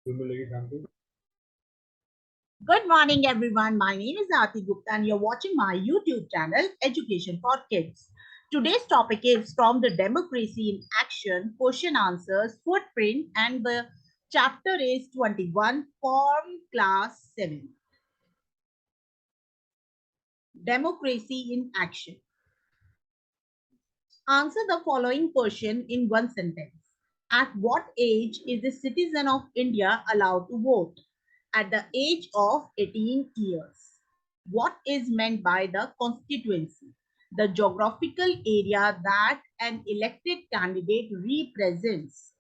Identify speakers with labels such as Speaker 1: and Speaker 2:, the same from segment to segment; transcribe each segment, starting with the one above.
Speaker 1: Good morning, everyone. My name is Aarti Gupta, and you're watching my YouTube channel, Education for Kids. Today's topic is from the Democracy in Action, question answers, footprint, and the chapter is 21, Form Class 7. Democracy in Action. Answer the following question in one sentence. At what age is a citizen of India allowed to vote? At the age of 18 years. What is meant by the constituency? The geographical area that an elected candidate represents.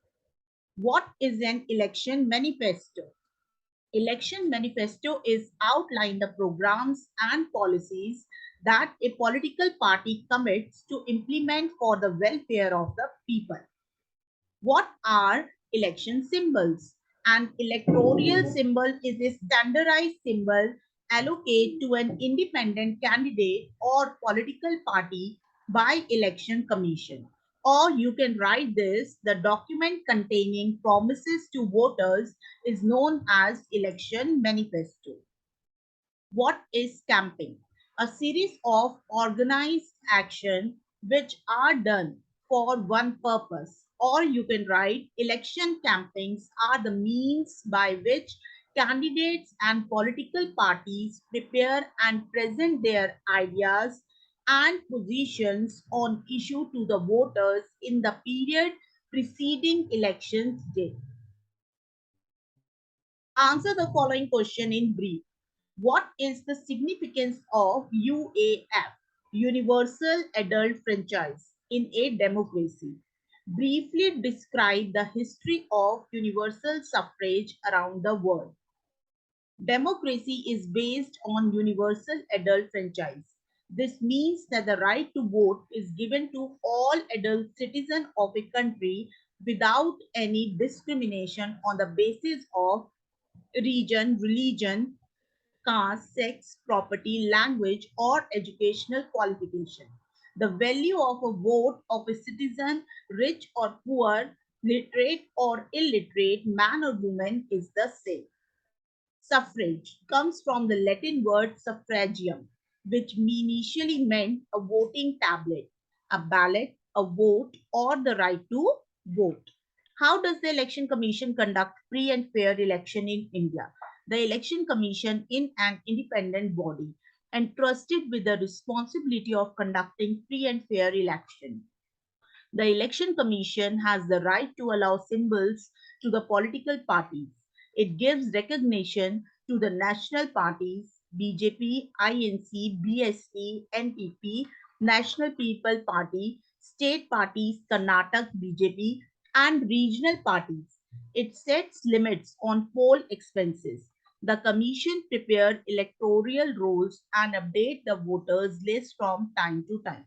Speaker 1: What is an election manifesto? Election manifesto is outline the programs and policies that a political party commits to implement for the welfare of the people. What are election symbols? An electoral symbol is a standardized symbol allocated to an independent candidate or political party by election commission. Or you can write this, the document containing promises to voters is known as election manifesto. What is camping? A series of organized action which are done for one purpose. Or you can write election campaigns are the means by which candidates and political parties prepare and present their ideas and positions on issue to the voters in the period preceding elections day. Answer the following question in brief. What is the significance of UAF, Universal Adult Franchise, in a democracy? Briefly describe the history of universal suffrage around the world. Democracy is based on universal adult franchise. This means that the right to vote is given to all adult citizens of a country without any discrimination on the basis of region, religion, caste, sex, property, language, or educational qualification. The value of a vote of a citizen, rich or poor, literate or illiterate, man or woman, is the same. Suffrage comes from the Latin word suffragium, which initially meant a voting tablet, a ballot, a vote, or the right to vote. How does the Election Commission conduct free and fair election in India? The Election Commission is an independent body entrusted with the responsibility of conducting free and fair election. The Election Commission has the right to allow symbols to the political parties. It gives recognition to the national parties, BJP, INC, BSP, NPP, National People Party, state parties, Karnataka BJP, and regional parties. It sets limits on poll expenses. The Commission prepares electoral rolls and updates the voters list from time to time.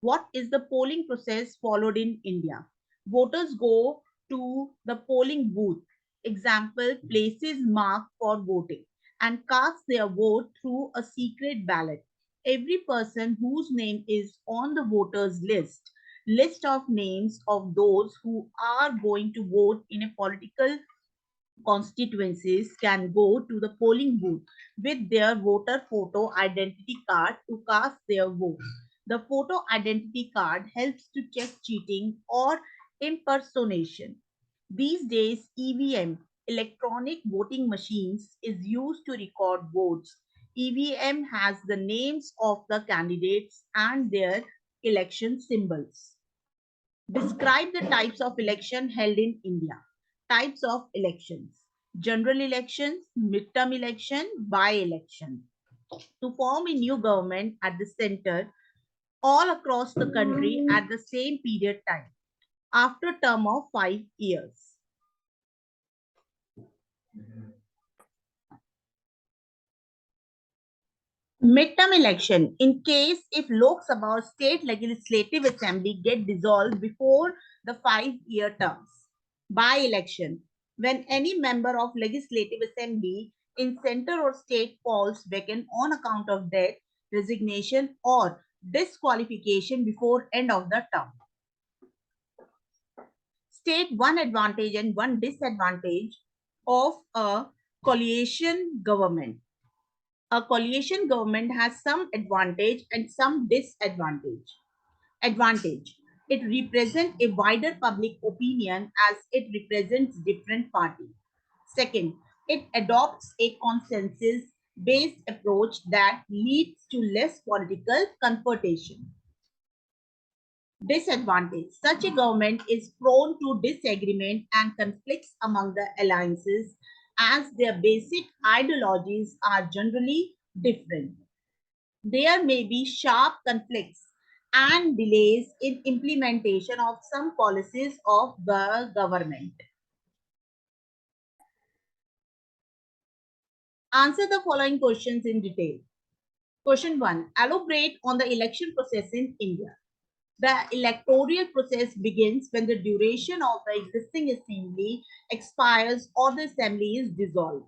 Speaker 1: What is the polling process followed in India? Voters go to the polling booth, example, places marked for voting, and cast their vote through a secret ballot. Every person whose name is on the voters list of names of those who are going to vote in a political constituencies can go to the polling booth with their voter photo identity card to cast their vote. The photo identity card helps to check cheating or impersonation. These days, EVM, electronic voting machines, is used to record votes. EVM has the names of the candidates and their election symbols. Describe the types of election held in India. Types of elections. General elections, midterm election, by-election. To form a new government at the center all across the country at the same period time after a term of 5 years. Midterm election, in case if Lok Sabha or state legislative assembly get dissolved before the 5-year terms. By-election, when any member of legislative assembly in center or state falls vacant on account of death, resignation, or disqualification before end of the term. State one advantage and one disadvantage of a coalition government. A coalition government has some advantage and some disadvantage. Advantage. It represents a wider public opinion as it represents different parties. Second, it adopts a consensus based approach that leads to less political confrontation. Disadvantage. Such a government is prone to disagreement and conflicts among the alliances as their basic ideologies are generally different. There may be sharp conflicts and delays in implementation of some policies of the government. Answer the following questions in detail. Question 1. Elaborate on the election process in India. The electoral process begins when the duration of the existing assembly expires or the assembly is dissolved.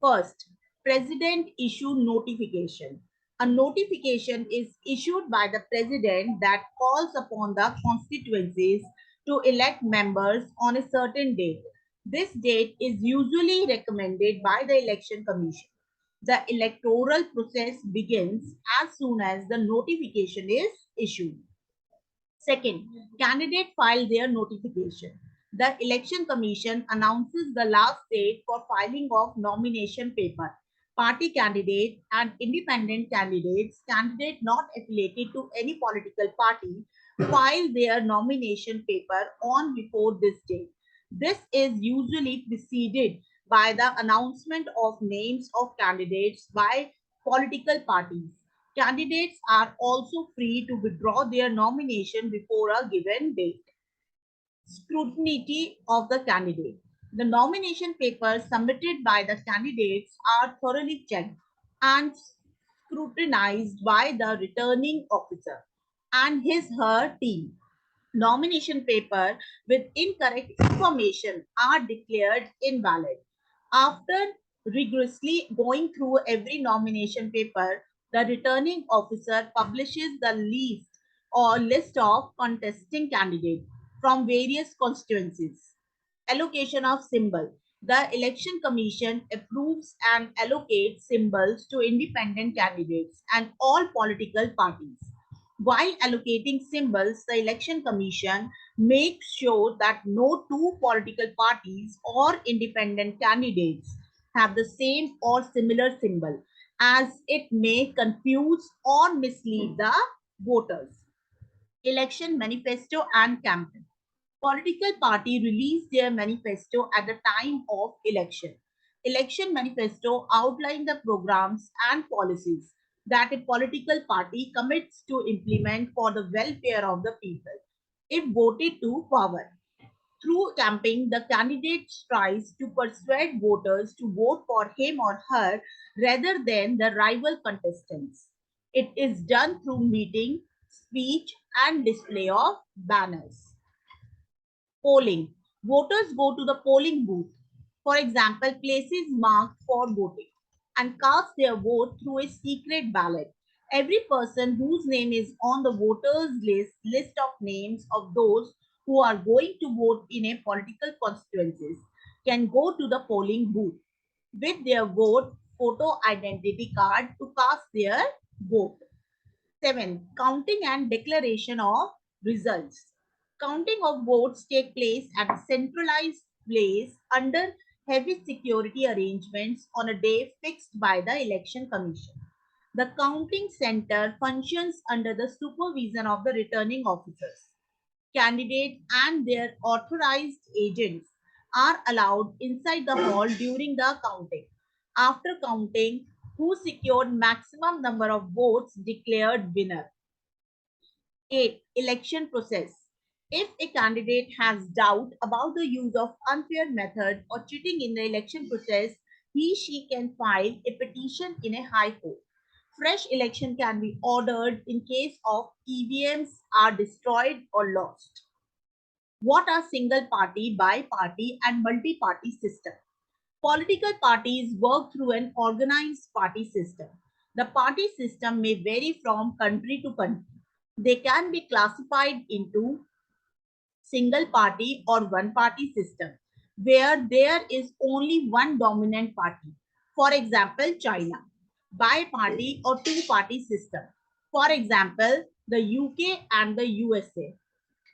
Speaker 1: First, President issue notification. A notification is issued by the President that calls upon the constituencies to elect members on a certain date. This date is usually recommended by the Election Commission. The electoral process begins as soon as the notification is issued. Second, candidates file their notification. The Election Commission announces the last date for filing of nomination paper. Party candidates and independent candidates not affiliated to any political party, file their nomination paper on before this date. This is usually preceded by the announcement of names of candidates by political parties. Candidates are also free to withdraw their nomination before a given date. Scrutiny of the candidate. The nomination papers submitted by the candidates are thoroughly checked and scrutinized by the returning officer and her team. Nomination paper with incorrect information are declared invalid. After rigorously going through every nomination paper, the returning officer publishes the list of contesting candidates from various constituencies. Allocation of symbol. The election commission approves and allocates symbols to independent candidates and all political parties. While allocating symbols, the election commission makes sure that no two political parties or independent candidates have the same or similar symbol, as it may confuse or mislead the voters. Election manifesto and campaign. Political party release their manifesto at the time of election. Election manifesto outline the programs and policies that a political party commits to implement for the welfare of the people if voted to power. Through campaign, the candidate tries to persuade voters to vote for him or her rather than the rival contestants. It is done through meeting, speech, and display of banners. Polling. Voters go to the polling booth, for example, places marked for voting, and cast their vote through a secret ballot. Every person whose name is on the voters list of names of those who are going to vote in a political constituencies can go to the polling booth with their vote photo identity card to cast their vote. 7. Counting and declaration of results. Counting of votes take place at a centralized place under heavy security arrangements on a day fixed by the Election Commission. The counting center functions under the supervision of the returning officers. Candidates and their authorized agents are allowed inside the hall during the counting. After counting, who secured maximum number of votes declared winner. 8. Election process. If a candidate has doubt about the use of unfair method or cheating in the election process, she can file a petition in a high court. Fresh election can be ordered in case of EVMs are destroyed or lost. What are single party, bi-party and multi-party system? Political parties work through an organized party system. The party system may vary from country to country. They can be classified into single party or one party system, where there is only one dominant party. For example, China. Bi-party or two-party system. For example, the UK and the USA.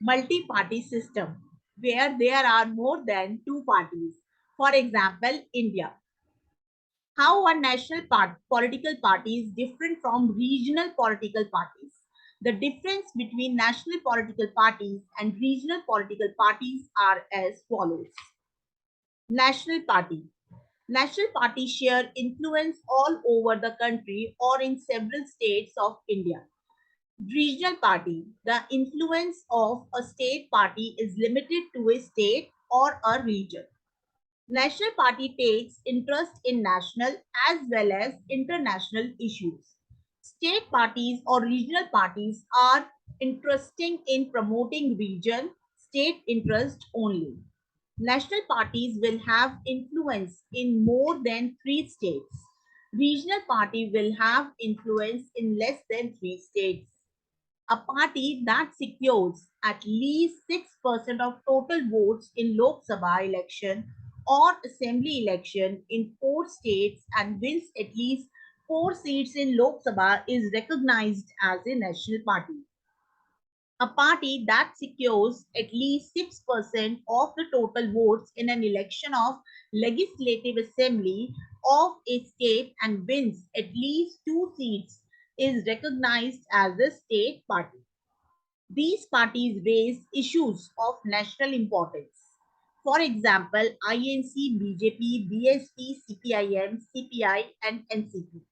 Speaker 1: Multi-party system, where there are more than two parties. For example, India. How are political parties different from regional political parties? The difference between national political parties and regional political parties are as follows. National party. National parties share influence all over the country or in several states of India. Regional party. The influence of a state party is limited to a state or a region. National Party takes interest in national as well as international issues. State parties or regional parties are interested in promoting region, state interest only. National parties will have influence in more than 3 states. Regional party will have influence in less than 3 states. A party that secures at least 6% of total votes in Lok Sabha election or assembly election in 4 states and wins at least 4 seats in Lok Sabha is recognized as a national party. A party that secures at least 6% of the total votes in an election of legislative assembly of a state and wins at least 2 seats is recognized as a state party. These parties raise issues of national importance. For example, INC, BJP, BSP, CPIM, CPI, and NCP.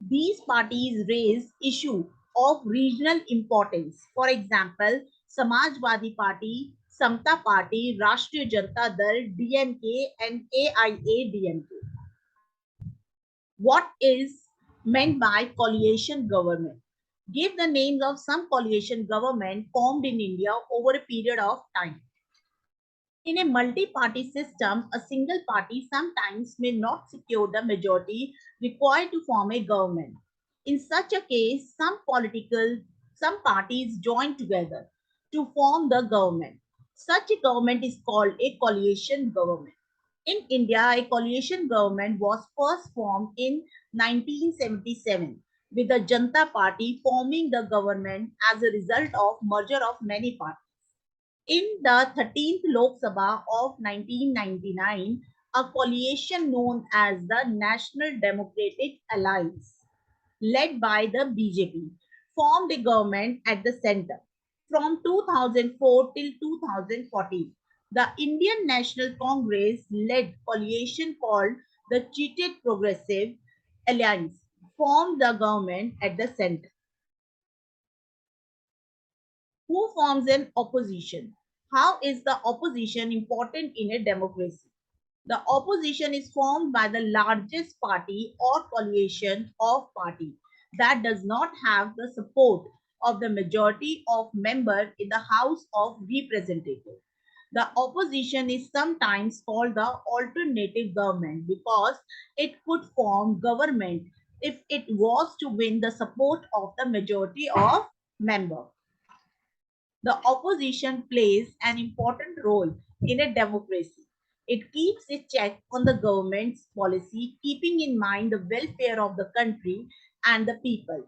Speaker 1: These parties raise issue of regional importance. For example, Samajwadi Party, Samta Party, Rashtriya Janata Dal, DMK, and AIADMK. What is meant by coalition government? Give the names of some coalition government formed in India over a period of time. In a multi-party system, a single party sometimes may not secure the majority required to form a government. In such a case, some parties join together to form the government. Such a government is called a coalition government. In India, a coalition government was first formed in 1977 with the Janata Party forming the government as a result of merger of many parties. In the 13th Lok Sabha of 1999, a coalition known as the National Democratic Alliance, led by the BJP, formed a government at the center. From 2004 till 2014, the Indian National Congress led coalition called the Cheated Progressive Alliance formed the government at the center. Who forms an opposition? How is the opposition important in a democracy? The opposition is formed by the largest party or coalition of party that does not have the support of the majority of members in the House of Representatives. The opposition is sometimes called the alternative government because it could form government if it was to win the support of the majority of members. The opposition plays an important role in a democracy. It keeps a check on the government's policy, keeping in mind the welfare of the country and the people.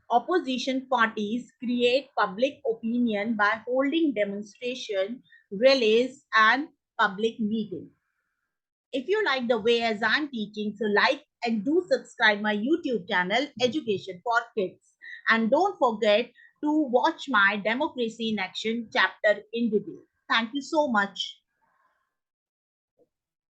Speaker 1: Opposition parties create public opinion by holding demonstrations, rallies, and public meetings. If you like the way as I'm teaching, so like and do subscribe my YouTube channel, Education for Kids. And don't forget to watch my Democracy in Action chapter in detail. Thank you so much.